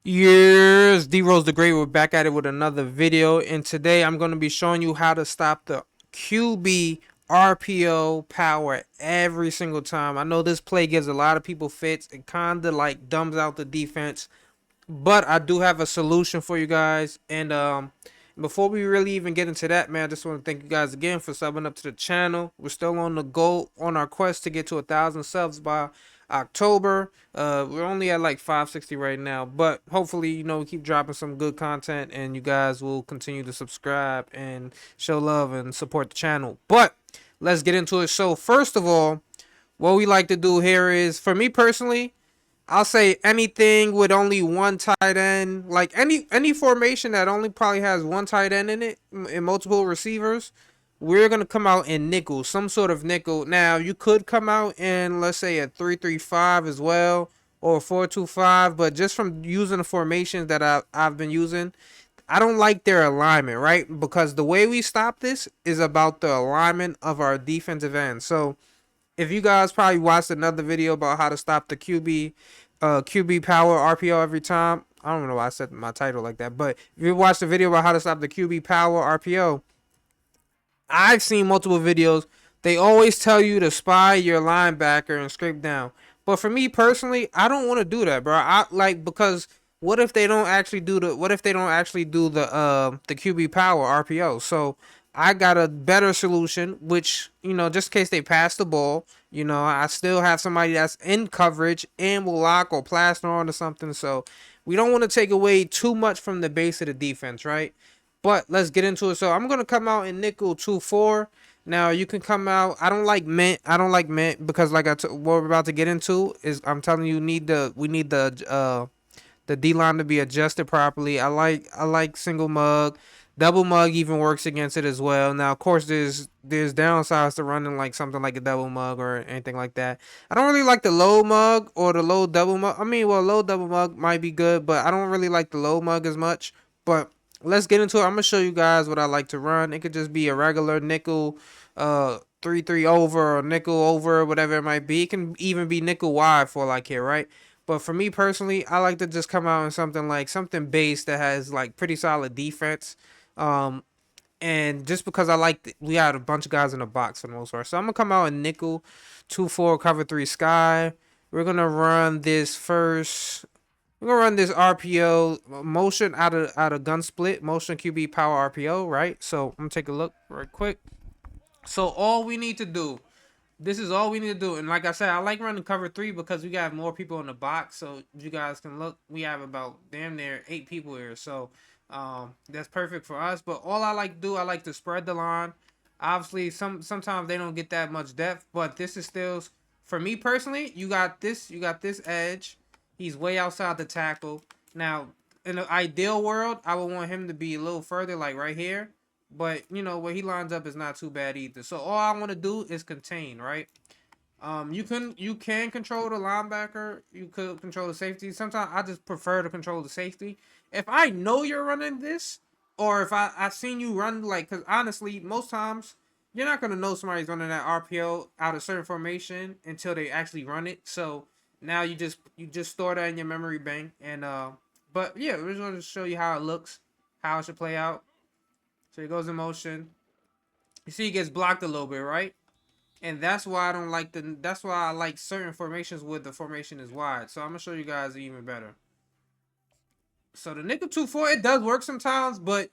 Yes, DRoseDaGreat. We're back at it with another video, and today I'm going to be showing you how to stop the QB RPO power every single time. I know this play gives a lot of people fits. It kind of like dumbs out the defense, but I do have a solution for you guys. And before we really even get into that, man, I just want to thank you guys again for subbing up to the channel. We're still on the goal on our quest to get to 1,000 subs by October. We're only at like 560 right now, but hopefully, we keep dropping some good content, and you guys will continue to subscribe and show love and support the channel. But let's get into it. So first of all, what we like to do here is, for me personally, I'll say anything with only one tight end, like any formation that only probably has one tight end in it and multiple receivers. We're gonna come out in nickel, some sort of nickel. Now you could come out in, let's say, a 3-3-5 as well, or a 4-2-5, but just from using the formations that I've been using, I don't like their alignment, right? Because the way we stop this is about the alignment of our defensive end. So if you guys probably watched another video about how to stop the QB power RPO every time. I don't know why I said my title like that, but if you watched the video about how to stop the QB power RPO, I've seen multiple videos. They always tell you to spy your linebacker and scrape down. But for me personally, I don't want to do that, bro. I like, because what if they don't actually do the QB power RPO? So I got a better solution, which, just in case they pass the ball, I still have somebody that's in coverage and will lock or plaster on or something. So we don't want to take away too much from the base of the defense, right? But let's get into it. So I'm gonna come out in nickel 2-4. Now you can come out. I don't like mint. I don't like mint because, like, what we're about to get into is, I'm telling you, we need the D line to be adjusted properly. I like single mug. Double mug even works against it as well. Now, of course, there's downsides to running like something like a double mug or anything like that. I don't really like the low mug or the low double mug. I mean, well, low double mug might be good, but I don't really like the low mug as much. But let's get into it. I'm gonna show you guys what I like to run. It could just be a regular nickel, 3-3 over, or nickel over, whatever it might be. It can even be nickel wide for like here, right? But for me personally, I like to just come out in something base that has like pretty solid defense. Um, and just because we had a bunch of guys in the box for the most part, so I'm gonna come out in nickel, 2-4 cover 3 sky. We're gonna run this first. We're gonna run this RPO motion out of gun split motion QB power RPO, right? So I'm gonna take a look right quick. So all we need to do, this is all we need to do. And like I said, I like running cover 3 because we got more people in the box. So you guys can look, we have about damn near 8 people here. So that's perfect for us. But all I like to do, I like to spread the line. Obviously, sometimes they don't get that much depth, but this is still, for me personally, you got this edge. He's way outside the tackle. Now, in an ideal world, I would want him to be a little further, like right here. But where he lines up is not too bad either. So all I want to do is contain, right? You can control the linebacker. You could control the safety. Sometimes I just prefer to control the safety. If I know you're running this, or if I've seen you run, like, because honestly, most times you're not gonna know somebody's running that RPO out of certain formation until they actually run it. So now you just store that in your memory bank, and but yeah, we're just gonna show you how it looks, how it should play out. So he goes in motion. You see, he gets blocked a little bit, right? And that's why I don't like the. That's why I like certain formations where the formation is wide. So I'm gonna show you guys even better. So the nickel 2-4, it does work sometimes, but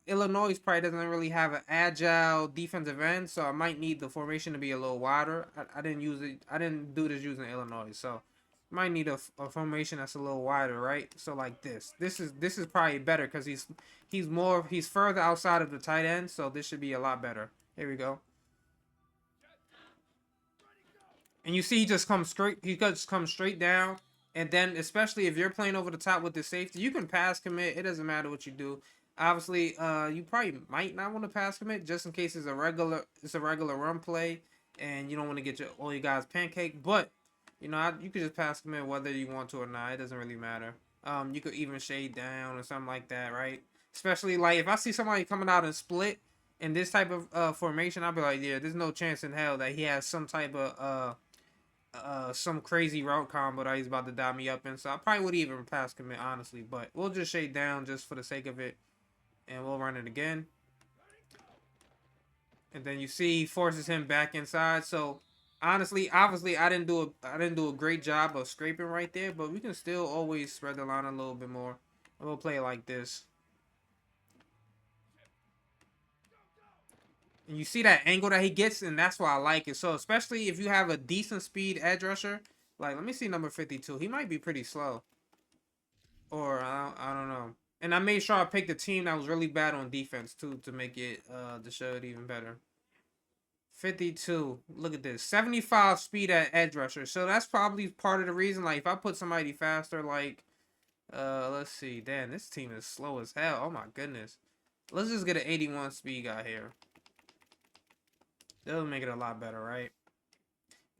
Illinois probably doesn't really have an agile defensive end, so I might need the formation to be a little wider. I didn't use it. I didn't do this using Illinois, so might need a formation that's a little wider, right? So like this. This is probably better because he's further outside of the tight end, so this should be a lot better. Here we go. And you see, he just comes straight. He just comes straight down. And then, especially if you're playing over the top with the safety, you can pass commit. It doesn't matter what you do. Obviously, you probably might not want to pass commit just in case it's a regular run play, and you don't want to get all your guys pancake. But you could just pass commit whether you want to or not. It doesn't really matter. You could even shade down or something like that, right? Especially like if I see somebody coming out and split in this type of formation, I'll be like, yeah, there's no chance in hell that he has some type of some crazy route combo that he's about to dial me up in. So I probably would even pass commit, honestly. But we'll just shade down just for the sake of it. And we'll run it again. And then you see he forces him back inside. So honestly, obviously I didn't do a great job of scraping right there, but we can still always spread the line a little bit more. And we'll play it like this. And you see that angle that he gets, and that's why I like it. So especially if you have a decent speed edge rusher, like let me see number 52. He might be pretty slow. Or I don't know. And I made sure I picked a team that was really bad on defense too to make it to show it even better. 52. Look at this. 75 speed at edge rusher. So that's probably part of the reason. Like if I put somebody faster, like let's see. Damn, this team is slow as hell. Oh my goodness. Let's just get an 81 speed guy here. That'll make it a lot better, right?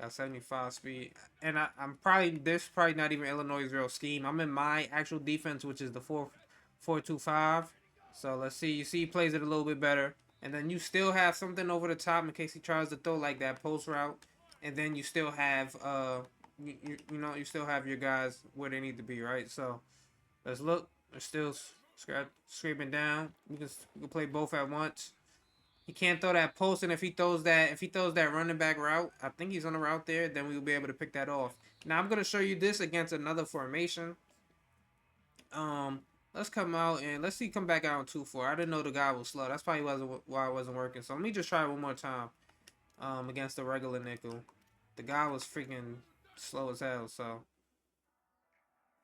Got 75 speed. And I'm probably this probably not even Illinois' real scheme. I'm in my actual defense, which is the 4-2-5. So let's see. You see he plays it a little bit better. And then you still have something over the top in case he tries to throw like that post route. And then you still have you know, you still have your guys where they need to be, right? So let's look. They're still scraping down. We can play both at once. He can't throw that post, and if he throws that running back route, I think he's on the route there, then we'll be able to pick that off. Now I'm gonna show you this against another formation. Let's come out and let's see come back out on 2-4. I didn't know the guy was slow. That's probably why it wasn't working. So let me just try it one more time. Against the regular nickel. The guy was freaking slow as hell, so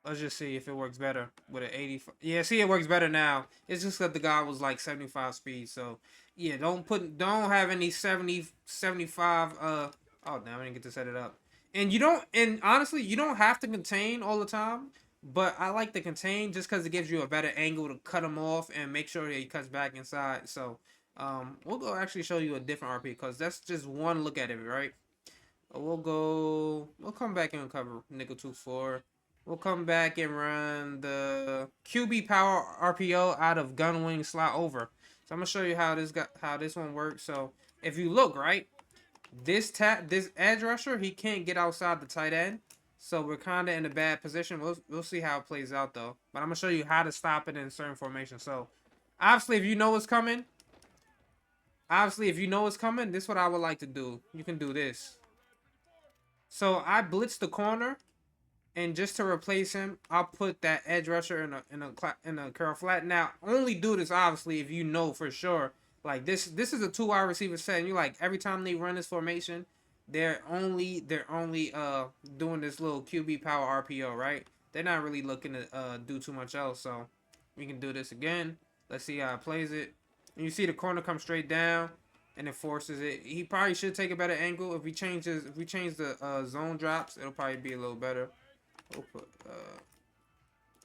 let's just see if it works better with an 80. Yeah, see, it works better now. It's just that the guy was like 75 speed. So, yeah, don't have any 70, 75. Oh, damn, I didn't get to set it up. And honestly, you don't have to contain all the time. But I like to contain just because it gives you a better angle to cut him off and make sure that he cuts back inside. So, we'll go actually show you a different RP because that's just one look at it, right? We'll come back and cover nickel 2-4. We'll come back and run the QB power RPO out of gun wing slot over. So I'm gonna show you how this one works. So if you look right, this edge rusher he can't get outside the tight end. So we're kind of in a bad position. We'll see how it plays out though. But I'm gonna show you how to stop it in certain formations. So obviously if you know what's coming, this is what I would like to do. You can do this. So I blitz the corner. And just to replace him, I'll put that edge rusher in a curl flat. Now, only do this obviously if you know for sure. Like this is a 2 wide receiver set, and you like every time they run this formation, they're only doing this little QB power RPO, right? They're not really looking to do too much else. So we can do this again. Let's see how it plays it. And you see the corner come straight down, and it forces it. He probably should take a better angle. If we change the zone drops, it'll probably be a little better.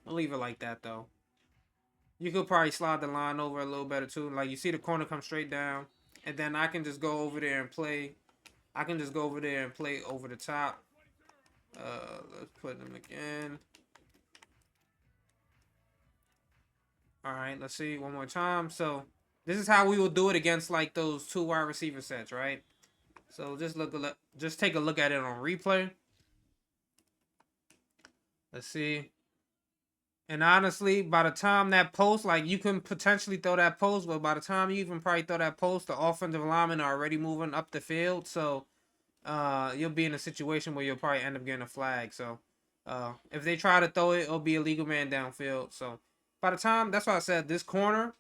We'll leave it like that though. You could probably slide the line over a little better too. Like you see the corner come straight down, and then I can just go over there and play. Over the top. Let's put them again. All right, let's see one more time. So this is how we will do it against like those 2 wide receiver sets, right? So just take a look at it on replay. Let's see. And honestly, by the time that post, like you can potentially throw that post, but by the time you even probably throw that post, the offensive linemen are already moving up the field. So you'll be in a situation where you'll probably end up getting a flag. So if they try to throw it, it'll be a legal man downfield. So by the time, that's why I said this corner,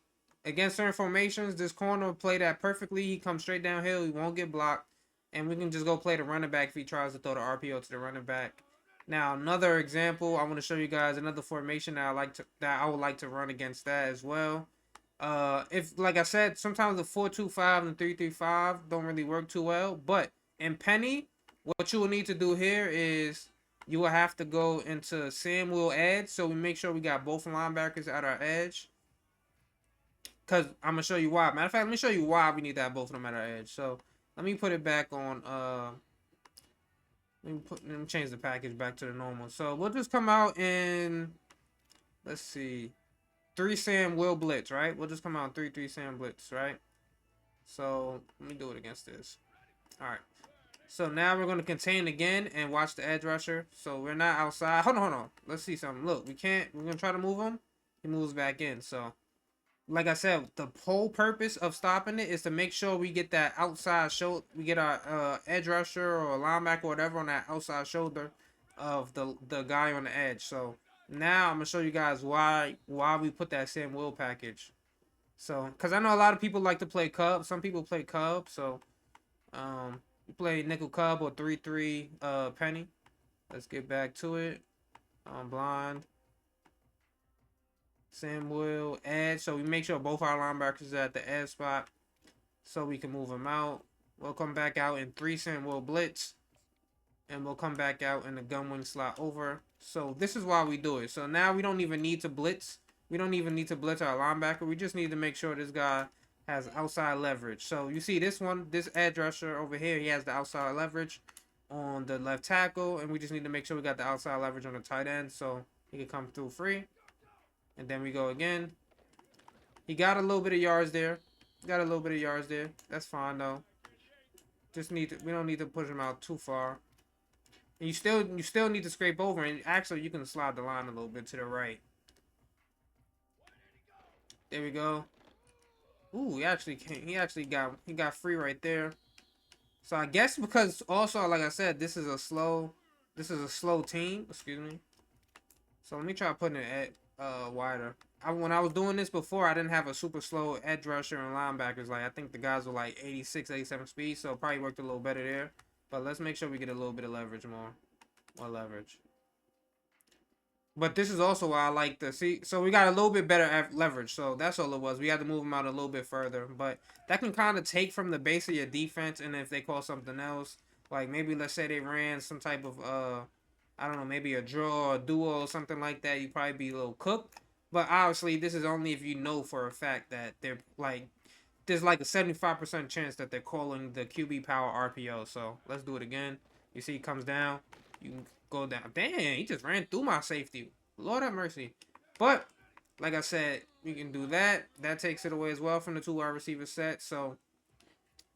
against certain formations, this corner will play that perfectly. He comes straight downhill. He won't get blocked. And we can just go play the running back if he tries to throw the RPO to the running back. Now, another example, I want to show you guys another formation that I would like to run against that as well. If like I said, sometimes the 4-2-5 and 3-3-5 don't really work too well. But in Penny, what you will need to do here is you will have to go into Samuel edge, so we make sure we got both linebackers at our edge. Cause I'm gonna show you why. Matter of fact, let me show you why we need to have both of them at our edge. So let me put it back on. Let me change the package back to the normal. So we'll just come out in, let's see, 3 Sam will blitz, right? We'll just come out in 3-3 Sam blitz, right? So let me do it against this. All right. So now we're gonna contain again and watch the edge rusher. So we're not outside. Hold on. Let's see something. Look, we can't. We're gonna try to move him. He moves back in. So, like I said, the whole purpose of stopping it is to make sure we get that outside shoulder. We get our edge rusher or linebacker or whatever on that outside shoulder of the guy on the edge. So now I'm gonna show you guys why we put that Sam Will package. So, because I know a lot of people like to play Cub. Some people play Cub. So, you play nickel Cub or 3-3 penny. Let's get back to it. Blind. Sam Will, edge. So we make sure both our linebackers are at the edge spot so we can move them out. We'll come back out in 3 Sam Will blitz. And we'll come back out in the gun wing slot over. So this is why we do it. So now we don't even need to blitz. We don't even need to blitz our linebacker. We just need to make sure this guy has outside leverage. So you see this one, this edge rusher over here, he has the outside leverage on the left tackle. And we just need to make sure we got the outside leverage on the tight end so he can come through free. And then we go again. He got a little bit of yards there. That's fine though. We don't need to push him out too far. And you still need to scrape over, and actually you can slide the line a little bit to the right. There we go. Ooh, he got free right there. So I guess because also, like I said, this is a slow team. Excuse me. So let me try putting it at wider. When I was doing this before, I didn't have a super slow edge rusher and linebackers. Like I think the guys were like 86, 87 speed, so it probably worked a little better there. But let's make sure we get a little bit of leverage more leverage. But this is also why I like to see. So we got a little bit better leverage. So that's all it was. We had to move them out a little bit further. But that can kind of take from the base of your defense. And if they call something else, like maybe let's say they ran some type of, I don't know, maybe a draw or a duo or something like that, you'd probably be a little cooked. But obviously, this is only if you know for a fact that they're like, there's like a 75% chance that they're calling the QB power RPO. So let's do it again. You see, he comes down. You can go down. Damn, he just ran through my safety. Lord have mercy. But like I said, you can do that. That takes it away as well from the 2 wide receiver set. So,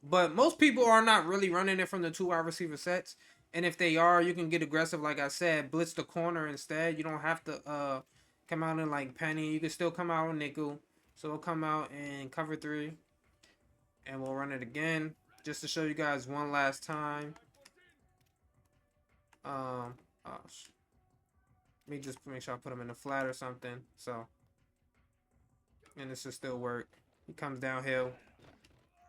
but most people are not really running it from the 2 wide receiver sets. And if they are, you can get aggressive. Like I said, blitz the corner instead. You don't have to come out in like penny. You can still come out in nickel. So we'll come out in cover 3. And we'll run it again. Just to show you guys one last time. Let me just make sure I put him in the flat or something. So, and this should still work. He comes downhill,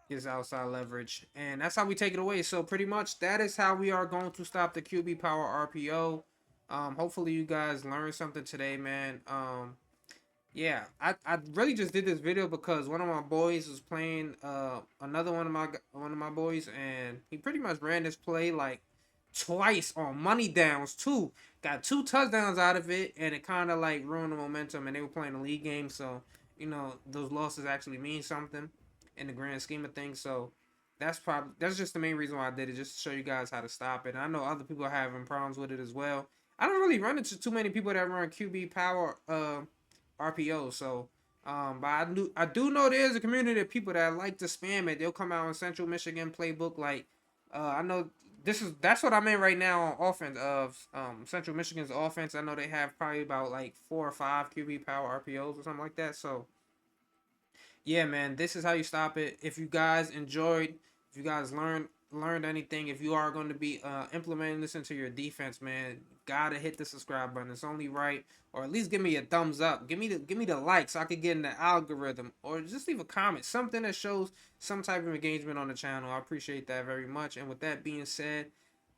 gets outside leverage, and that's how we take it away. So pretty much that is how we are going to stop the QB power RPO. Hopefully you guys learned something today, man. Yeah, I really just did this video because one of my boys was playing another one of my boys, and he pretty much ran this play like twice on money downs too. Got 2 touchdowns out of it, and it kind of like ruined the momentum. And they were playing a league game, so you know those losses actually mean something in the grand scheme of things. So that's just the main reason why I did it, just to show you guys how to stop it. And I know other people are having problems with it as well. I don't really run into too many people that run QB power RPO. So, but I do know there's a community of people that like to spam it. They'll come out in Central Michigan playbook. Like, I know that's what I'm in right now on offense of Central Michigan's offense. I know they have probably about like 4 or 5 QB power RPOs or something like that. So, yeah, man, this is how you stop it. If you guys enjoyed, if you guys learned anything, if you are going to be implementing this into your defense, man, gotta hit the subscribe button. It's only right, or at least give me a thumbs up. Give me the like so I can get in the algorithm, or just leave a comment, something that shows some type of engagement on the channel. I appreciate that very much. And with that being said,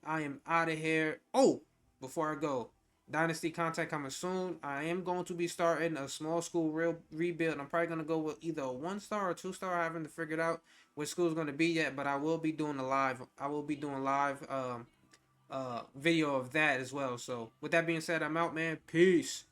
I am out of here. Oh, before I go, Dynasty content coming soon. I am going to be starting a small school rebuild. I'm probably going to go with either a 1-star or 2-star. I haven't figured out which school is going to be yet, but I will be doing live video of that as well. So with that being said, I'm out, man. Peace.